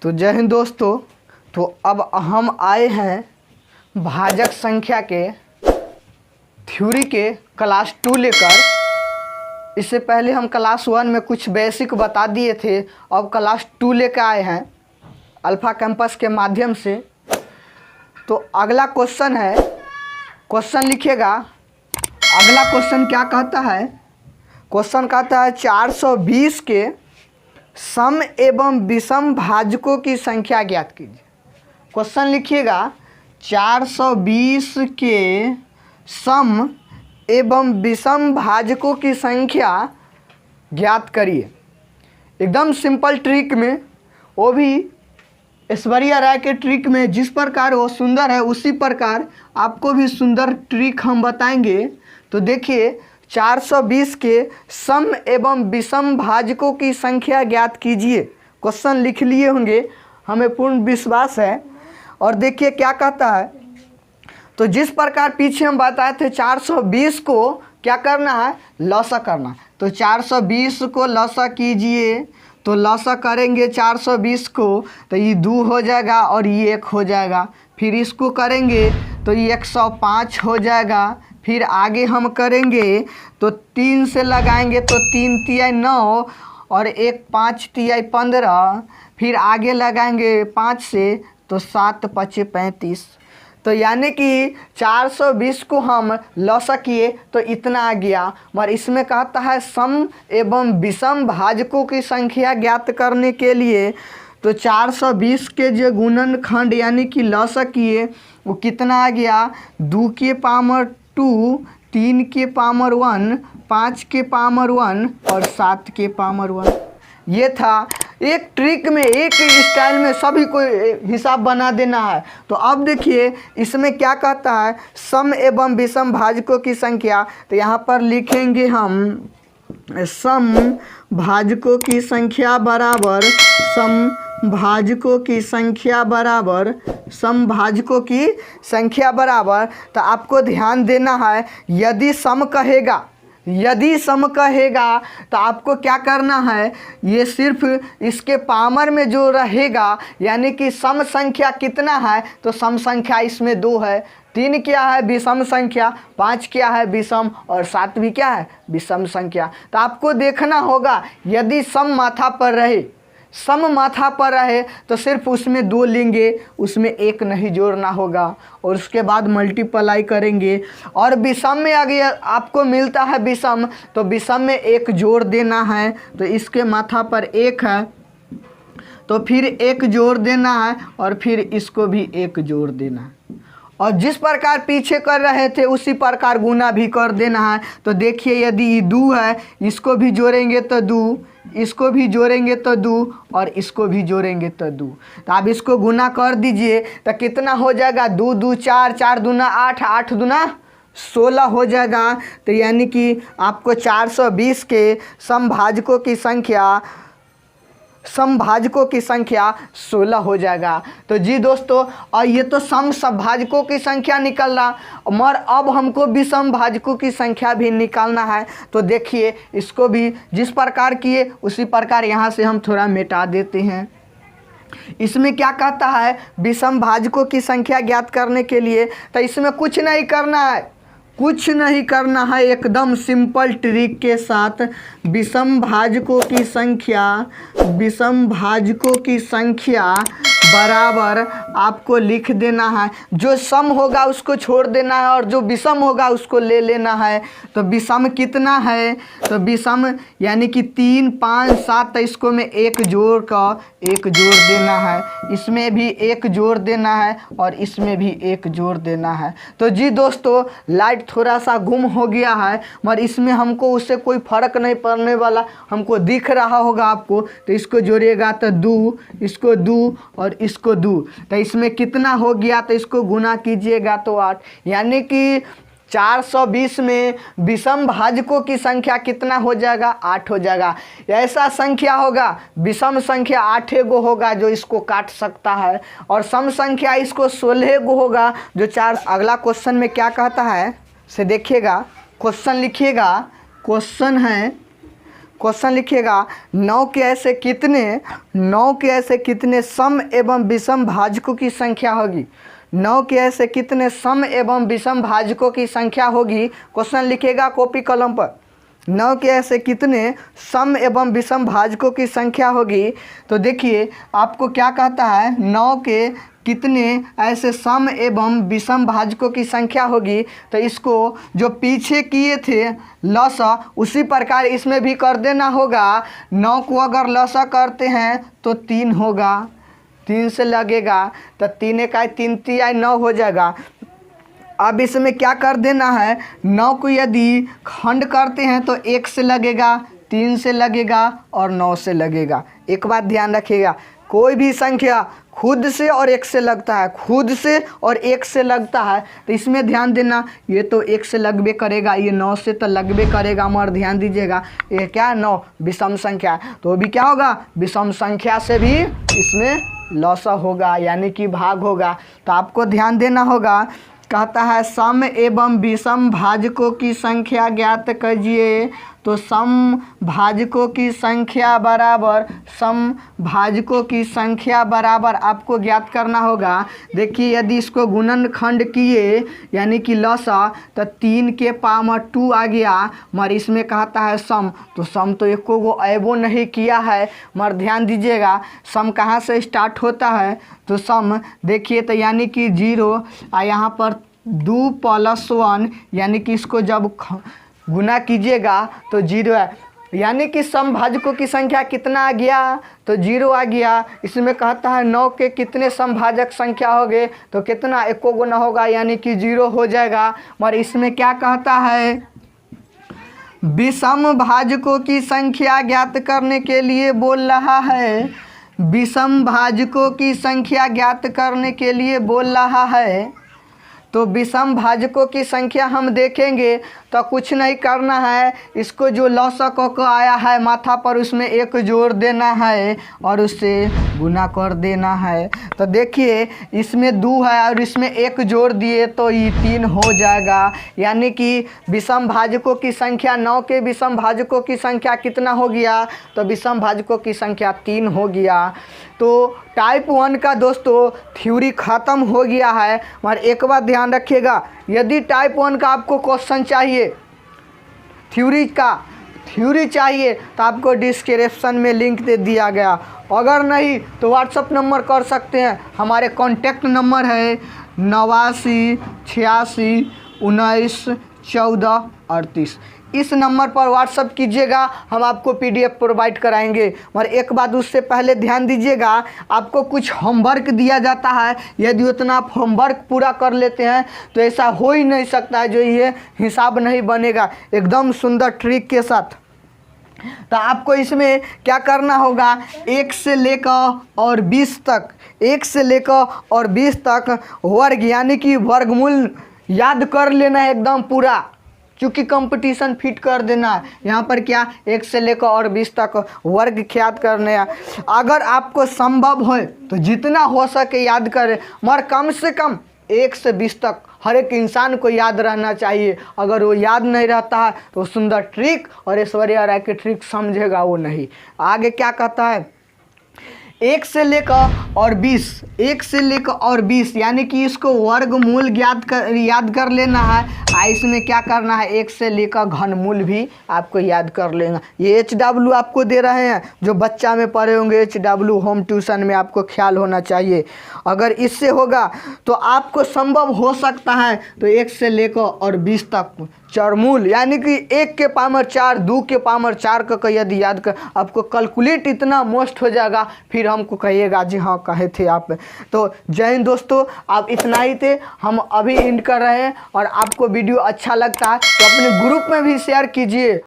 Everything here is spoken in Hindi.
तो जय हिंद दोस्तों। तो अब हम आए हैं भाजक संख्या के थ्योरी के क्लास 2 लेकर। इससे पहले हम क्लास 1 में कुछ बेसिक बता दिए थे, अब क्लास 2 लेकर आए हैं अल्फा कैंपस के माध्यम से। तो अगला क्वेश्चन है, क्वेश्चन लिखिएगा। अगला क्वेश्चन क्या कहता है? क्वेश्चन कहता है 420 के सम एवं विषम भाजकों की संख्या ज्ञात कीजिए। क्वेश्चन लिखिएगा 420 के सम एवं विषम भाजकों की संख्या ज्ञात करिए। एकदम सिंपल ट्रिक में, वो भी ऐश्वर्या राय के ट्रिक में जिस प्रकार वो सुंदर है उसी प्रकार आपको भी सुंदर ट्रिक हम बताएंगे। तो देखिए 420 के सम एवं विषम भाजकों की संख्या ज्ञात कीजिए। क्वेश्चन लिख लिए होंगे, हमें पूर्ण विश्वास है। और देखिए क्या कहता है। तो जिस प्रकार पीछे हम बताए थे 420 को क्या करना है, लसा करना। तो 420 को लसा कीजिए। तो लसा करेंगे 420 को तो ये 2 हो जाएगा और ये 1 हो जाएगा। फिर इसको करेंगे तो ये 105 हो जाएगा। फिर आगे हम करेंगे तो 3 से लगाएंगे तो 3 तिहाई 9 और 1 5 तिहाई 15। फिर आगे लगाएंगे 5 से तो 7 5 35। तो यानी कि 420 को हम लसा किए तो इतना आ गया। और इसमें कहता है सम एवं विषम भाजकों की संख्या ज्ञात करने के लिए तो 420 के जो गुणनखंड यानी कि लसा किए वो कितना आ गया, 2 के पावर 2, 3 के पावर 1, 5 के पावर 1 और 7 के पावर 1। ये था एक ट्रिक में, एक स्टाइल में सभी को हिसाब बना देना है। तो अब देखिए इसमें क्या कहता है, सम एवं विषम भाजकों की संख्या। तो यहाँ पर लिखेंगे हम सम भाजकों की संख्या बराबर सम भाजकों की संख्या बराबर सम भाजकों की संख्या बराबर। तो आपको ध्यान देना है, यदि सम कहेगा तो आपको क्या करना है, ये सिर्फ इसके पावर में जो रहेगा यानी कि सम संख्या कितना है तो सम संख्या इसमें 2 है। 3 क्या है, विषम संख्या। 5 क्या है, विषम। और 7 भी क्या है, विषम संख्या। तो आपको देखना होगा यदि सम माथा पर रहे तो सिर्फ उसमें 2 लेंगे, उसमें 1 नहीं जोड़ना होगा और उसके बाद मल्टीप्लाई करेंगे। और विषम में अगर आपको मिलता है विषम तो विषम में 1 जोड़ देना है। तो इसके माथा पर 1 है तो फिर 1 जोड़ देना है और फिर इसको भी 1 जोड़ देना है। और जिस प्रकार पीछे कर रहे थे उसी प्रकार गुना भी कर देना है। तो देखिए यदि ये 2 है, इसको भी जोड़ेंगे तो 2, इसको भी जोड़ेंगे तो 2 और इसको भी जोड़ेंगे तो 2। तो आप इसको गुना कर दीजिए तो कितना हो जाएगा, 2 2 4, 4 दूना 8, 8 दूना 16 हो जाएगा। तो यानी कि आपको 420 के समभाजकों की संख्या 16 हो जाएगा। तो जी दोस्तों, और ये तो समभाजकों की संख्या निकल रहा, मगर अब हमको विषम भाजकों की संख्या भी निकालना है। तो देखिए इसको भी जिस प्रकार किए उसी प्रकार यहाँ से हम थोड़ा मिटा देते हैं। इसमें क्या कहता है, विषम भाजकों की संख्या ज्ञात करने के लिए तो इसमें कुछ नहीं करना है, एकदम सिंपल ट्रिक के साथ विषम भाजकों की संख्या बराबर आपको लिख देना है। जो सम होगा उसको छोड़ देना है और जो विषम होगा उसको ले लेना है। तो विषम कितना है, तो विषम यानी कि 3 5 7, तो इसको में 1 जोड़ देना है, इसमें भी 1 जोड़ देना है और इसमें भी 1 जोड़ देना है। तो जी दोस्तों, लाइट थोड़ा सा गुम हो गया है मगर इसमें हमको उससे कोई फ़र्क नहीं पड़ने वाला, हमको दिख रहा होगा आपको। तो इसको जोड़िएगा तो 2, इसको 2 और इसको 2। तो इसमें कितना हो गया, तो इसको गुना कीजिएगा तो 8। यानी कि 420 में विषम भाजकों की संख्या कितना हो जाएगा, 8 हो जाएगा। ऐसा संख्या होगा, विषम संख्या 8 गो होगा जो इसको काट सकता है और सम संख्या इसको 16 गो होगा जो 4। अगला क्वेश्चन में क्या कहता है से देखिएगा, क्वेश्चन लिखिएगा। क्वेश्चन है क्वेश्चन लिखिएगा 9 के ऐसे कितने सम एवं विषम भाजकों की संख्या होगी। 9 के ऐसे कितने सम एवं विषम भाजकों की संख्या होगी। क्वेश्चन लिखिएगा कॉपी कलम पर। 9 के ऐसे कितने सम एवं विषम भाजकों की संख्या होगी। तो देखिए आपको क्या कहता है, 9 के कितने ऐसे सम एवं विषम भाजकों की संख्या होगी। तो इसको जो पीछे किए थे लसा उसी प्रकार इसमें भी कर देना होगा। 9 को अगर लसा करते हैं तो 3 होगा, 3 से लगेगा तो 3 इकाई 3 तिहाई 9 हो जाएगा। अब इसमें क्या कर देना है, 9 को यदि खंड करते हैं तो 1 से लगेगा, 3 से लगेगा और 9 से लगेगा। एक बात ध्यान रखिएगा, कोई भी संख्या खुद से और 1 से लगता है, खुद से और 1 से लगता है तो इसमें ध्यान देना, ये तो 1 से लगबे करेगा, ये 9 से तो लगबे करेगा। मगर ध्यान दीजिएगा ये क्या 9 विषम संख्या है, तो भी क्या होगा, विषम संख्या से भी इसमें लॉस होगा यानी कि भाग होगा। तो आपको ध्यान देना होगा। कहता है सम एवं विषम भाजकों की संख्या ज्ञात कीजिए। तो सम भाजकों की संख्या बराबर सम भाजकों की संख्या बराबर आपको ज्ञात करना होगा। देखिए यदि इसको गुणनखंड किए यानी कि लसा तो 3 के पावर 2 आ गया। मगर इसमें कहता है सम, तो सम तो एको गो ऐबो नहीं किया है। मगर ध्यान दीजिएगा सम कहाँ से स्टार्ट होता है, तो सम देखिए तो यानी कि 0 यहाँ पर 2 + 1 यानी कि इसको जब गुना कीजिएगा तो 0 है, यानी कि सम भाजकों की संख्या कितना आ गया, तो 0 आ गया। इसमें कहता है 9 के कितने समभाजक संख्या हो गए, तो कितना एको गुना होगा यानी कि 0 हो जाएगा। मगर इसमें क्या कहता है, विषम भाजकों की संख्या ज्ञात करने के लिए बोल रहा है। विषम भाजकों की संख्या ज्ञात करने के लिए बोल रहा है। तो विषम भाजकों की संख्या हम देखेंगे तो कुछ नहीं करना है, इसको जो लॉसक को आया है माथा पर उसमें 1 जोड़ देना है और उससे गुना कर देना है। तो देखिए इसमें 2 है और इसमें 1 जोड़ दिए तो ये 3 हो जाएगा। यानी कि विषम भाजकों की संख्या 9 के विषम भाजकों की संख्या कितना हो गया, तो विषम भाजकों की संख्या 3 हो गया। तो टाइप 1 का दोस्तों थ्योरी ख़त्म हो गया है। मगर एक बात ध्यान रखिएगा, यदि टाइप 1 का आपको क्वेश्चन चाहिए, थ्योरी चाहिए तो आपको डिस्क्रिप्शन में लिंक दे दिया गया। अगर नहीं तो व्हाट्सअप नंबर कर सकते हैं, हमारे कॉन्टैक्ट नंबर है 89 86 19 14 38। इस नंबर पर व्हाट्सअप कीजिएगा, हम आपको PDF प्रोवाइड कराएंगे। मगर एक बात उससे पहले ध्यान दीजिएगा, आपको कुछ होमवर्क दिया जाता है, यदि उतना आप होमवर्क पूरा कर लेते हैं तो ऐसा हो ही नहीं सकता है जो ये हिसाब नहीं बनेगा एकदम सुंदर ट्रिक के साथ। तो आपको इसमें क्या करना होगा, 1 से लेकर और 20 तक, 1 से लेकर और 20 तक वर्ग यानी कि वर्गमूल याद कर लेना है एकदम पूरा, क्योंकि कंपटीशन फिट कर देना है। यहाँ पर क्या 1 से लेकर और 20 तक वर्ग याद करने हैं। अगर आपको संभव हो तो जितना हो सके याद करें, मगर कम से कम 1 से 20 तक हर एक इंसान को याद रहना चाहिए। अगर वो याद नहीं रहता है तो सुंदर ट्रिक और ऐश्वर्या राय की ट्रिक समझेगा वो नहीं। आगे क्या कहता है, 1 से लेकर और 20, 1 से लेकर और 20 यानी कि इसको वर्गमूल याद कर लेना है। इसमें क्या करना है, 1 से लेकर घनमूल भी आपको याद कर लेना। ये HW आपको दे रहे हैं, जो बच्चा में पढ़े होंगे HW होम ट्यूशन में आपको ख्याल होना चाहिए। अगर इससे होगा तो आपको संभव हो सकता है तो 1 से लेकर और 20 तक चरमूल यानी कि 1 के पावर 4 2 के पावर 4 का यदि याद कर, आपको कैलकुलेट इतना मस्त हो जाएगा, फिर हमको कहिएगा जी हाँ कहे थे आप। तो जय हिंद दोस्तों, आप इतना ही थे, हम अभी एंड कर रहे हैं। और आपको वीडियो अच्छा लगता है तो अपने ग्रुप में भी शेयर कीजिए।